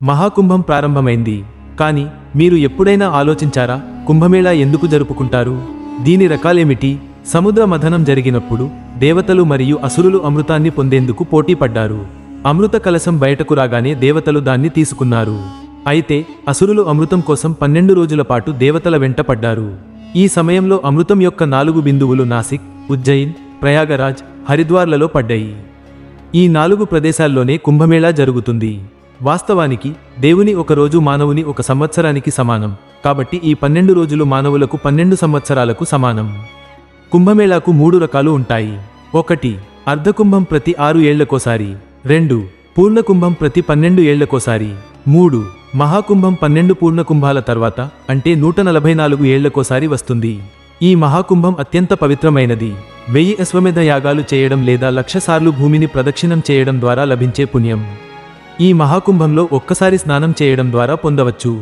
మహాకుంభం ప్రారంభమైంది. కానీ మీరు ఎప్పుడైనా ఆలోచించారా, కుంభమేళా ఎందుకు జరుపుకుంటారు? దీని రకాలేమిటి? సముద్ర మథనం జరిగినప్పుడు దేవతలు మరియు అసురులు అమృతాన్ని పొందేందుకు పోటీ పడ్డారు. అమృత కలశం బయటకు రాగానే దేవతలు దాన్ని తీసుకున్నారు. అయితే అసురులు అమృతం కోసం 12 రోజుల పాటు దేవతల వెంట పడ్డారు. ఈ సమయంలో అమృతం యొక్క 4 బిందువులు నాసిక్, ఉజ్జయిన్, ప్రయాగరాజ్, హరిద్వార్లలో పడ్డాయి. ఈ 4 ప్రదేశాల్లోనే కుంభమేళా జరుగుతుంది. వాస్తవానికి దేవుని ఒక రోజు మానవుని ఒక సంవత్సరానికి సమానం. కాబట్టి ఈ 12 రోజులు మానవులకు 12 సంవత్సరాలకు సమానం. కుంభమేళాకు 3 రకాలు ఉంటాయి. 1. అర్ధకుంభం ప్రతి 6 ఏళ్లకోసారి. 2. పూర్ణకుంభం ప్రతి 12 ఏళ్లకోసారి. 3. మహాకుంభం 12 పూర్ణకుంభాల తర్వాత అంటే 144 ఏళ్లకోసారి వస్తుంది. ఈ మహాకుంభం అత్యంత పవిత్రమైనది. 1000 అశ్వమేధ యాగాలు చేయడం లేదా 1,00,000 సార్లు భూమిని ప్రదక్షిణం చేయడం ద్వారా లభించే పుణ్యం ఈ మహాకుంభంలో ఒక్కసారి స్నానం చేయడం ద్వారా పొందవచ్చు.